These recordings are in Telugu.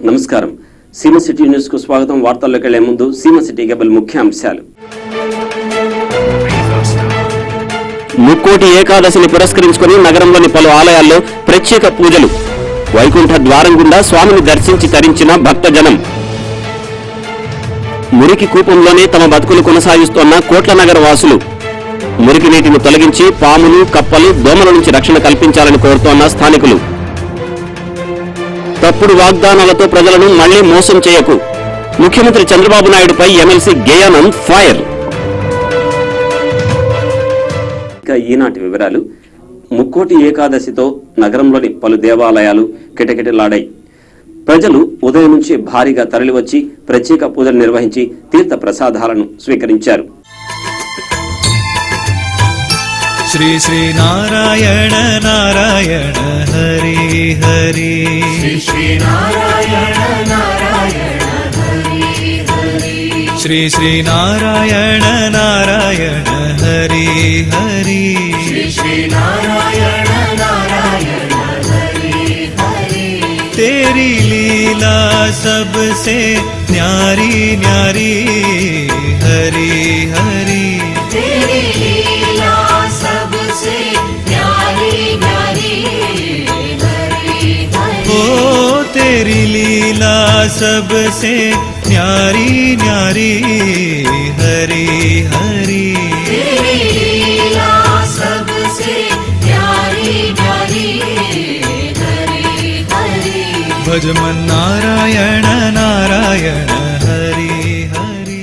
నమస్కారం. సీమ సిటీ న్యూస్ కు స్వాగతం. వార్తల్లోకి వెళ్లే ముందు సీమ సిటీ కేబుల్ ముఖ్యాంశాలు. ముక్కోటి ఏకాదశిని పురస్కరించుకుని నగరంలోని పలు ఆలయాల్లో ప్రత్యేక పూజలు. వైకుంఠ ద్వారం గుండా స్వామిని దర్శించి తరించిన భక్తజనం. మురికి కూపంలోనే తమ బతుకులు కొనసాగిస్తోన్న కోట్ల నగర వాసులు. మురికి నీటిని తొలగించి పాములు, కప్పలు, దోమల నుంచి రక్షణ కల్పించాలని కోరుతోన్న స్థానికులు. తప్పుడు వాగ్దానాలతో ప్రజలను మళ్లీ మోసం చేయకు. ముఖ్యమంత్రి చంద్రబాబు నాయుడుపై ఎమ్మెల్సీ గేయానంద్ ఫైర్. ఈనాటి వివరాలు. ముక్కోటి ఏకాదశితో నగరంలోని పలు దేవాలయాలు కిటకిటలాడాయి. ప్రజలు ఉదయం నుంచి భారీగా తరలివచ్చి ప్రత్యేక పూజలు నిర్వహించి తీర్థ ప్రసాదాలను స్వీకరించారు. శ్రీ శ్రీ నారాయణ నారాయణ హరి హరి, శ్రీ శ్రీ నారాయణ నారాయణ హరి హరి, శ్రీ శ్రీ నారాయణ నారాయణ హరి హరి, శ్రీ శ్రీ నారాయణ నారాయణ హరి హరి. तेरी लीला सबसे न्यारी न्यारी हरि हरि, तेरी लीला सबसे न्यारी न्यारी हरि हरि, ओ तेरी लीला सबसे न्यारी न्यारी हरि हरि, तेरी लीला सबसे न्यारी न्यारी भजमन नारायण नारायण हरि हरि.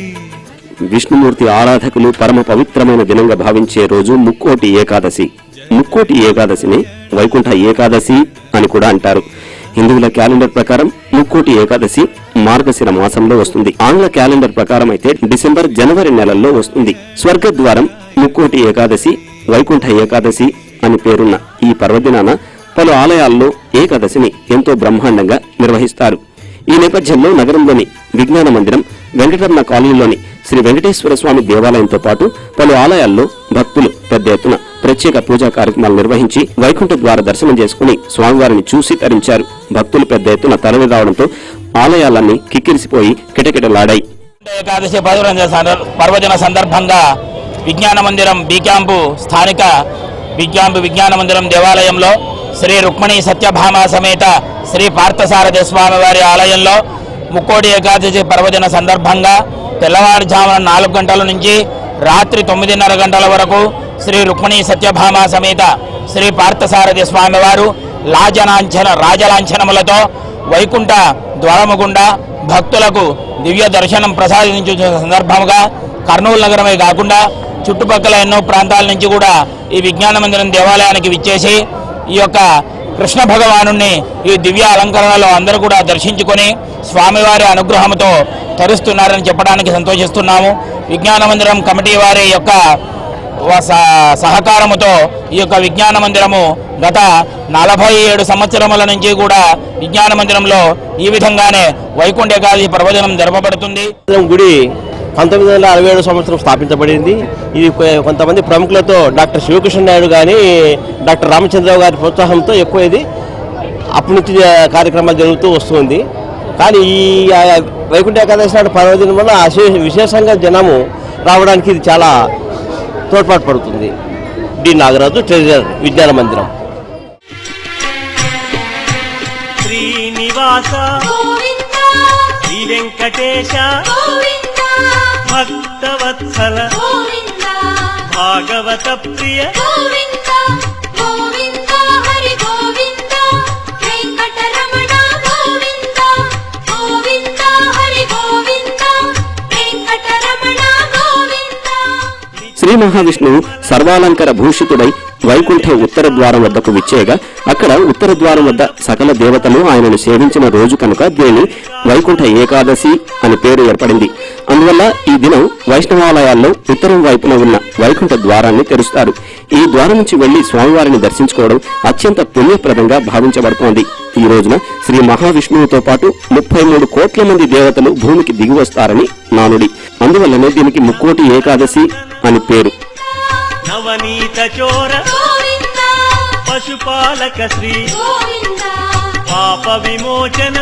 విష్ణుమూర్తి ఆరాధకులు పరమ పవిత్రమైన దినంగా భావించే రోజు ముక్కోటి ఏకాదశి. ముక్కోటి ఏకాదశిని వైకుంఠ ఏకాదశి అని కూడా అంటారు. హిందువుల క్యాలెండర్ ప్రకారం ముక్కోటి ఏకాదశి మార్గశిర మాసంలో వస్తుంది. ఆంగ్ల క్యాలెండర్ ప్రకారం అయితే డిసెంబర్, జనవరి నెలల్లో వస్తుంది. స్వర్గద్వారం ముక్కోటి ఏకాదశి, వైకుంఠ ఏకాదశి అని పేరున్న ఈ పర్వదినాన పలు ఆలయాల్లో ఏకాదశిని ఎంతో బ్రహ్మాండంగా నిర్వహిస్తారు. ఈ నేపథ్యంలో నగరంలోని విజ్ఞాన మందిరం, వెంకటరమణ కాలనీలోని శ్రీ వెంకటేశ్వర స్వామి దేవాలయంతో పాటు పలు ఆలయాల్లో భక్తులు పెద్ద ఎత్తున ప్రత్యేక పూజా కార్యక్రమాలు నిర్వహించి వైకుంఠ ద్వార దర్శనం చేసుకుని స్వామివారిని చూసి తరించారు. భక్తులు పెద్ద ఎత్తున తరలి రావడంతో ఆలయాలన్నీ కిక్కిరిసిపోయి కిటకిటలాడాయి. ఏకాదశి పర్వదిన సందర్భంగా విజ్ఞాన మందిరం బి క్యాంపు స్థానిక విజ్ఞాన మందిరం దేవాలయంలో శ్రీ రుక్మిణీ సత్యభామ సమేత శ్రీ పార్థసారథి స్వామి వారి ఆలయంలో ముక్కోటి ఏకాదశి పర్వదిన సందర్భంగా తెల్లవారుజామున 4 గంటల నుంచి రాత్రి 9:30 గంటల వరకు శ్రీ రుక్మిణీ సత్యభామ సమేత శ్రీ పార్థసారథి స్వామి వారు రాజలాంఛనములతో వైకుంఠ ద్వారము గుండా భక్తులకు దివ్య దర్శనం ప్రసాదించే సందర్భంగా కర్నూలు నగరమే కాకుండా చుట్టుపక్కల ఎన్నో ప్రాంతాల నుంచి కూడా ఈ విజ్ఞాన మందిరం దేవాలయానికి విచ్చేసి ఈ యొక్క కృష్ణ భగవాను ఈ దివ్య అలంకరణలో అందరూ కూడా దర్శించుకొని స్వామివారి అనుగ్రహంతో తరుస్తున్నారని చెప్పడానికి సంతోషిస్తున్నాము. విజ్ఞాన మందిరం కమిటీ వారి యొక్క సహకారముతో ఈ యొక్క విజ్ఞాన మందిరము గత 47 సంవత్సరముల నుంచి కూడా విజ్ఞాన మందిరంలో ఈ విధంగానే వైకుంఠ ఏకాదశి పర్వదినం జరపబడుతుంది. గుడి 1967 సంవత్సరం స్థాపించబడింది. ఇది కొంతమంది ప్రముఖులతో డాక్టర్ శివకృష్ణ నాయుడు కానీ డాక్టర్ రామచంద్రరావు గారి ప్రోత్సాహంతో ఎక్కువ ఇది అప్పటి నుంచి కార్యక్రమాలు జరుగుతూ వస్తుంది. కానీ ఈ వైకుంఠ ఏకాదశి నాడు పర్వదినం వల్ల విశేషంగా జనము రావడానికి ఇది చాలా తోడ్పాటు పడుతుంది. డి నాగరాజు, ట్రెజరర్, విజ్ఞాన మందిరం. శ్రీనివాస శ్రీ వెంకటేశ భక్తవత్సల భాగవత ప్రియ గోవింద గోవింద హరి గోవింద వెంకటరమణ గోవింద గోవింద హరి గోవింద వెంకటరమణ గోవింద. శ్రీ మహావిష్ణువు సర్వాలంకర భూషితుడై వైకుంఠ ఉత్తర ద్వారం వద్దకు విచ్చేయగా అక్కడ ఉత్తర ద్వారం వద్ద సకల దేవతలు ఆయనను సేవించిన రోజు కనుక దీనిని వైకుంఠ ఏకాదశి అని పేరు ఏర్పడింది. అందువల్ల ఈ దినం వైష్ణవాలయాల్లో ఉత్తరం వైపున ఉన్న వైకుంఠ ద్వారాన్ని తెరుస్తారు. ఈ ద్వారం నుంచి వెళ్లి స్వామివారిని దర్శించుకోవడం అత్యంత పుణ్యప్రదంగా భావించబడుతోంది. ఈ రోజున శ్రీ మహావిష్ణువుతో పాటు 33 కోట్ల మంది దేవతలు భూమికి దిగివస్తారని నానుడి. అందువల్లనే దీనికి ముక్కోటి ఏకాదశి అని పేరు. నవనీత చోర పశుపాలక శ్రీ పాప విమోచన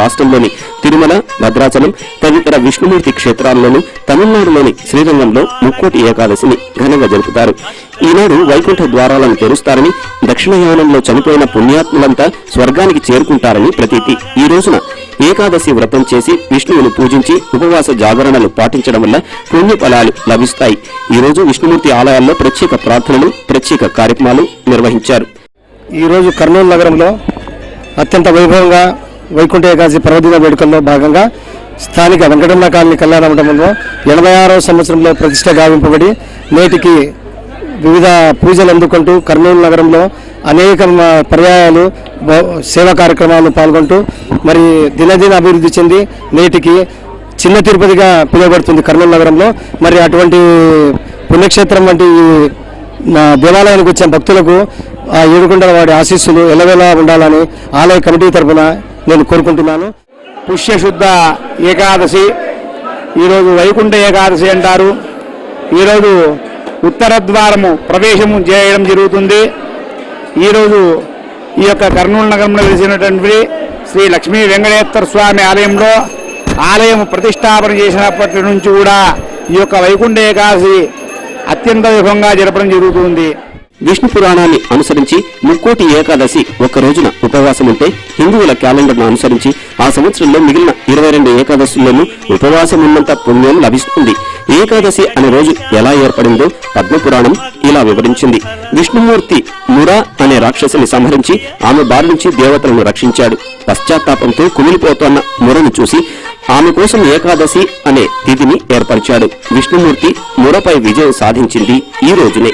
రాష్ట్రంలోని తిరుమల, భద్రాచలం తదితర విష్ణుమూర్తి క్షేత్రాల్లోనూ తమిళనాడులోని శ్రీరంగంలో ముక్కోటి ఏకాదశిని ఘనంగా జరుపుతారు. ఈనాడు వైకుంఠ ద్వారాలను తెరుస్తారని, దక్షిణయానంలో చనిపోయిన పుణ్యాత్ములంతా స్వర్గానికి చేరుకుంటారని ప్రతీతి. ఈ రోజున ఏకాదశి వ్రతం చేసి విష్ణువును పూజించి ఉపవాస జాగరణలు పాటించడం వల్ల పుణ్య ఫలాలు లభిస్తాయి. ఈ రోజు విష్ణుమూర్తి ఆలయాల్లో ప్రత్యేక ప్రార్థనలు, ప్రత్యేక కార్యక్రమాలు నిర్వహించారు. ఈరోజు కర్నూలు నగరంలో అత్యంత వైభవంగా వైకుంఠ ఏకాదశి పర్వదిన వేడుకల్లో భాగంగా స్థానిక వెంకటరమణ కాలనీ కళ్యాణ మండపంలో 86వ సంవత్సరంలో ప్రతిష్ట గావింపబడి నేటికి వివిధ పూజలు అందుకుంటూ కర్నూలు నగరంలో అనేక పర్యాయాలు సేవా కార్యక్రమాలను పాల్గొంటూ మరి దినదిన అభివృద్ధి చెంది నేటికి చిన్న తిరుపతిగా పిలువబడుతుంది కర్నూలు నగరంలో. మరి అటువంటి పుణ్యక్షేత్రం వంటి దేవాలయానికి వచ్చిన భక్తులకు ఆ ఏడుకొండల వాడి ఆశీస్సులు ఎల్లవేళ ఉండాలని ఆలయ కమిటీ తరఫున నేను కోరుకుంటున్నాను. పుష్యశుద్ధ ఏకాదశి, ఈరోజు వైకుంఠ ఏకాదశి అంటారు. ఈరోజు ఉత్తర ద్వారము ప్రవేశము చేయడం జరుగుతుంది. ఈరోజు ఈ యొక్క కర్నూలు నగరంలో వెలిసినటువంటి శ్రీ లక్ష్మీ వెంకటేశ్వర స్వామి ఆలయంలో ఆలయం ప్రతిష్టాపన చేసినప్పటి నుంచి కూడా ఈ యొక్క వైకుంఠ ఏకాదశి అత్యంత వైభవంగా జరపడం జరుగుతుంది. విష్ణు పురాణాన్ని అనుసరించి ముక్కోటి ఏకాదశి ఒక్క రోజున ఉపవాసం ఉంటే హిందువుల క్యాలెండర్ను అనుసరించి ఆ సంవత్సరంలో మిగిలిన 22 ఏకాదశుల్లోనూ ఉపవాసం ఉన్నంత పుణ్యం లభిస్తుంది. ఏకాదశి అనే రోజు ఎలా ఏర్పడిందో పద్మపురాణం ఇలా వివరించింది. విష్ణుమూర్తి మురా అనే రాక్షసిని సంహరించి ఆమె బారి నుంచి దేవతలను రక్షించాడు. పశ్చాత్తాపంతో కుమిలిపోతున్న మురను చూసి ఆమె కోసం ఏకాదశి అనే తిథిని ఏర్పరిచాడు. విష్ణుమూర్తి మురపై విజయం సాధించింది ఈ రోజునే.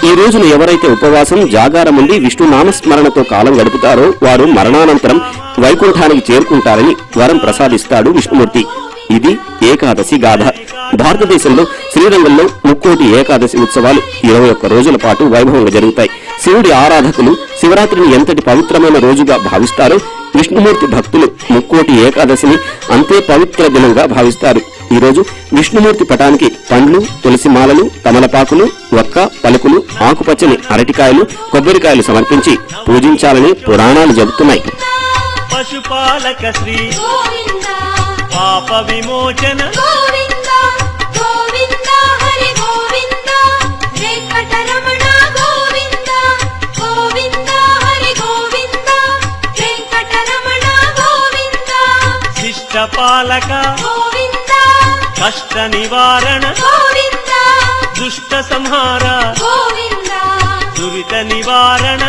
ఈ రోజున ఎవరైతే ఉపవాసం, జాగారం ఉండి విష్ణు నామస్మరణతో కాలం గడుపుతారో వారు మరణానంతరం వైకుంఠానికి చేరుకుంటారని వరం ప్రసాదిస్తాడు విష్ణుమూర్తి. ఇది ఏకాదశి గాథ. భారతదేశంలో శ్రీరంగంలో ముక్కోటి ఏకాదశి ఉత్సవాలు 21 రోజుల పాటు వైభవంగా జరుగుతాయి. శివుడి ఆరాధకులు శివరాత్రిని ఎంతటి పవిత్రమైన రోజుగా భావిస్తారో విష్ణుమూర్తి భక్తులు ముక్కోటి ఏకాదశిని అంతే పవిత్ర దినంగా భావిస్తారు. ఈ రోజు విష్ణుమూర్తి పటానికి పండ్లు, తులసి మాలలు, తమలపాకులు, వక్క, పలుకులు, ఆకుపచ్చని అరటికాయలు, కొబ్బరికాయలు సమర్పించి పూజించాలని పురాణాలు చెబుతున్నాయి. పశుపాలక శ్రీ గోవింద పాప విమోచన గోవింద గోవింద హరి గోవింద వెంకటరమణ గోవింద గోవింద హరి గోవింద వెంకటరమణ గోవింద శిష్ట పాలక గోవింద కష్ట నివారణ గోవింద దుష్ట సంహార గోవింద దురిత నివారణ